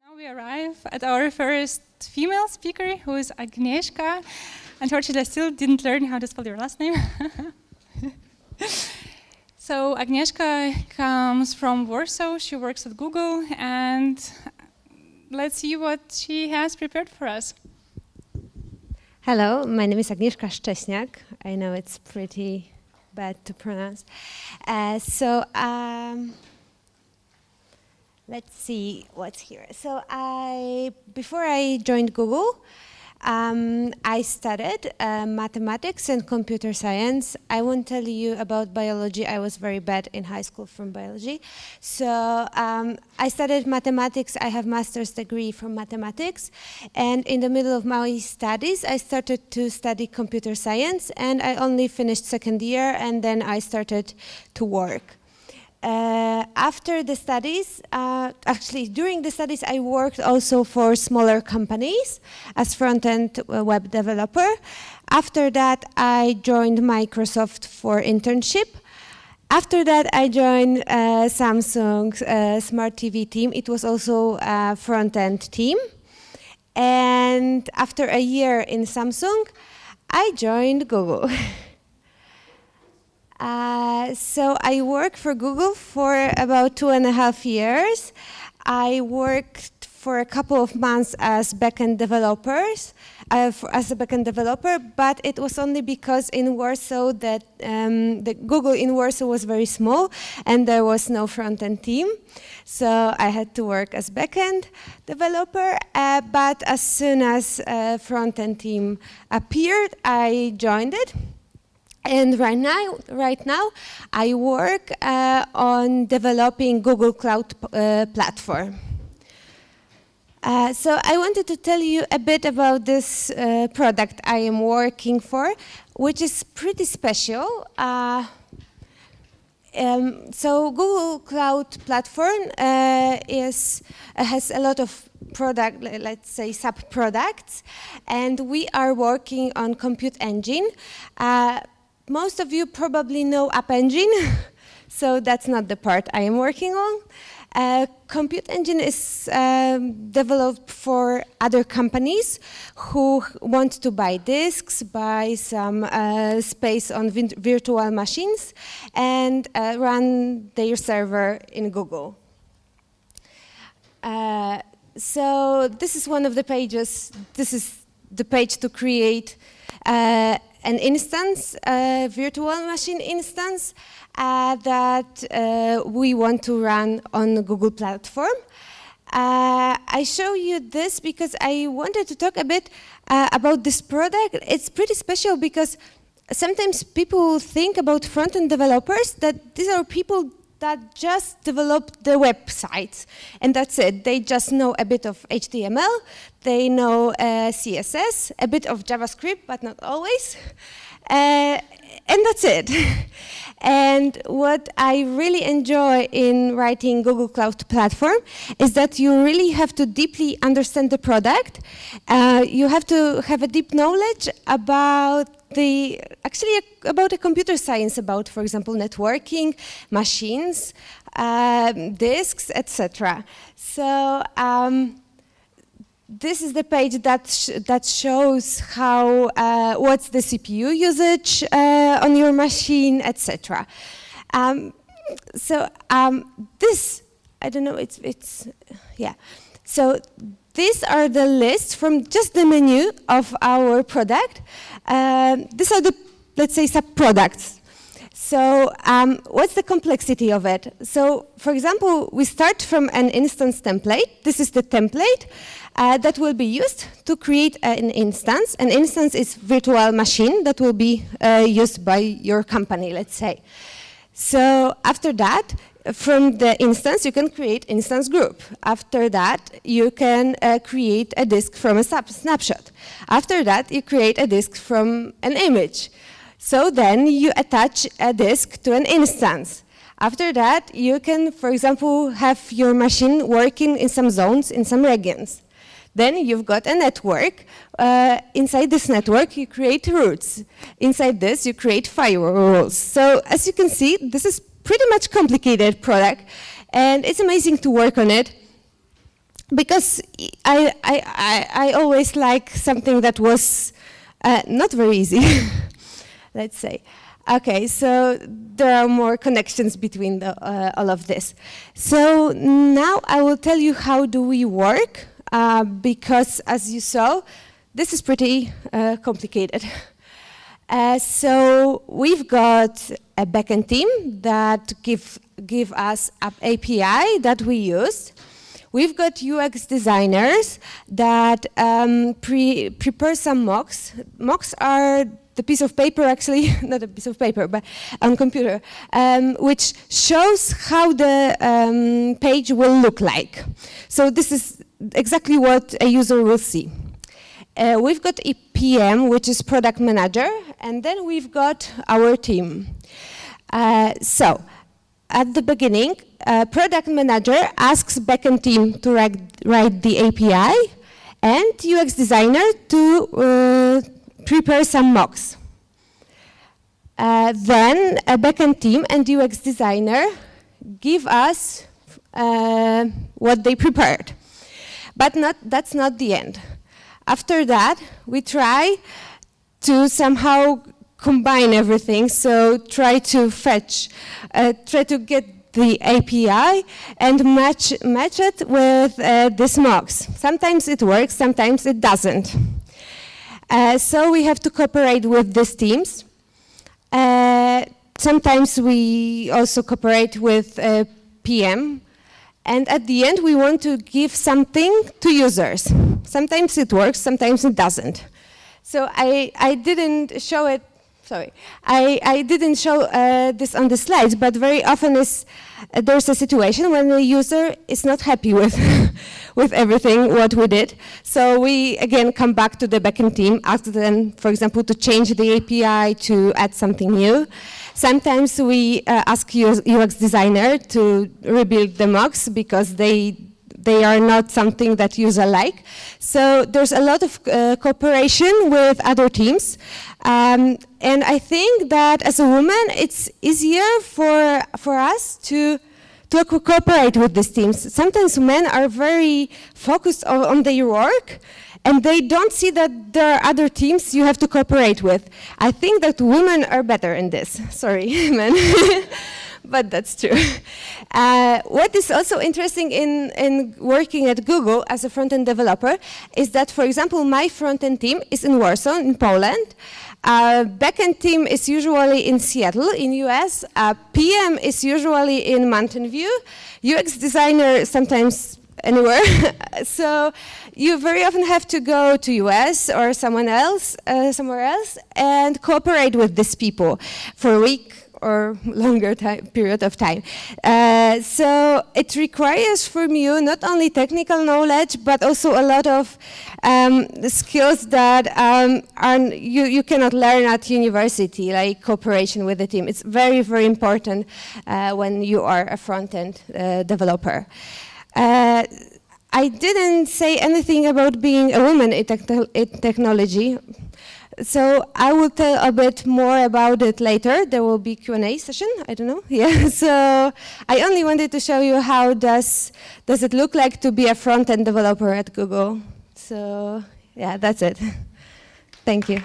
Now we arrive at our first female speaker, who is Agnieszka. Unfortunately, I still didn't learn how to spell your last name. So Agnieszka comes from Warsaw. She works at Google, and let's see what she has prepared for us. Hello, my name is Agnieszka Szczesniak. I know it's pretty bad to pronounce. Let's see what's here. So before I joined Google, I studied mathematics and computer science. I won't tell you about biology. I was very bad in high school from biology. So I studied mathematics. I have master's degree from mathematics. And in the middle of my studies, I started to study computer science. And I only finished second year, and then I started to work. After the studies, actually during the studies, I worked also for smaller companies as front-end web developer. After that, I joined Microsoft for internship. After that, I joined Samsung's Smart TV team. It was also a front-end team. And after a year in Samsung, I joined Google. So I worked for Google for about 2.5 years. I worked for a couple of months as backend developers, as a backend developer, but it was only because in Warsaw that the Google in Warsaw was very small and there was no front-end team. So I had to work as backend developer, but as soon as a front-end team appeared, I joined it. And right now, I work on developing Google Cloud Platform. So I wanted to tell you a bit about this product I am working for, which is pretty special. So Google Cloud Platform has a lot of product, let's say sub-products, and we are working on Compute Engine. Most of you probably know App Engine, so that's not the part I am working on. Compute Engine is developed for other companies who want to buy disks, buy some space on virtual machines, and run their server in Google. So this is one of the pages. This is the page to create an instance, a virtual machine instance that we want to run on the Google platform. I show you this because I wanted to talk a bit about this product. It's pretty special because sometimes people think about front-end developers that these are people that just develop the websites, and that's it. They just know a bit of HTML, they know CSS, a bit of JavaScript, but not always, and that's it. And what I really enjoy in writing Google Cloud Platform is that you really have to deeply understand the product. You have to have a deep knowledge about about a computer science, about, for example, networking, machines, disks, etc. So this is the page that shows how what's the CPU usage on your machine, etc. This, I don't know, yeah. So these are the lists from just the menu of our product. These are the, let's say, sub-products. So what's the complexity of it? So, for example, we start from an instance template. This is the template that will be used to create an instance. An instance is virtual machine that will be used by your company, let's say. So after that, from the instance, you can create instance group. After that, you can create a disk from a snapshot. After that, you create a disk from an image. So then you attach a disk to an instance. After that, you can, for example, have your machine working in some zones, in some regions. Then you've got a network. Inside this network, you create routes. Inside this, you create firewalls. So as you can see, this is pretty much complicated product, and it's amazing to work on it. because I always like something that was not very easy, let's say. Okay, so there are more connections between all of this. So now I will tell you how do we work, because as you saw, this is pretty complicated. So we've got a backend team that give us an API that we use. We've got UX designers that prepare some mocks. Mocks are the piece of paper, actually, not a piece of paper, but on computer, which shows how the page will look like. So this is exactly what a user will see. We've got a PM, which is product manager, and then we've got our team. So at the beginning, product manager asks backend team to write the API, and UX designer to prepare some mocks. Then a backend team and UX designer give us what they prepared. But that's not the end. After that, we try to somehow combine everything, so try to fetch, try to get the API and match it with these mocks. Sometimes it works, sometimes it doesn't. So we have to cooperate with these teams. Sometimes we also cooperate with PM. And at the end, we want to give something to users. Sometimes it works, sometimes it doesn't. So I didn't show it, sorry. I didn't show this on the slides, but very often there's a situation when the user is not happy with, with everything what we did. So we, again, come back to the backend team, ask them, for example, to change the API, to add something new. Sometimes we ask UX designer to rebuild the mocks because they are not something that user like. So there's a lot of cooperation with other teams. And I think that as a woman, it's easier for us to cooperate with these teams. Sometimes men are very focused on their work, and they don't see that there are other teams you have to cooperate with. I think that women are better in this. Sorry, men. But that's true. What is also interesting in working at Google as a front-end developer is that, for example, my front-end team is in Warsaw, in Poland. Backend team is usually in Seattle, in US. PM is usually in Mountain View. UX designer sometimes anywhere. So you very often have to go to US or somewhere else, and cooperate with these people for a week or longer period of time. So it requires from you not only technical knowledge, but also a lot of skills that you cannot learn at university, like cooperation with the team. It's very, very important when you are a front-end developer. I didn't say anything about being a woman in technology. So I will tell a bit more about it later. There will be Q&A session, I don't know. Yeah. So I only wanted to show you how does it look like to be a front-end developer at Google. So yeah, that's it. Thank you.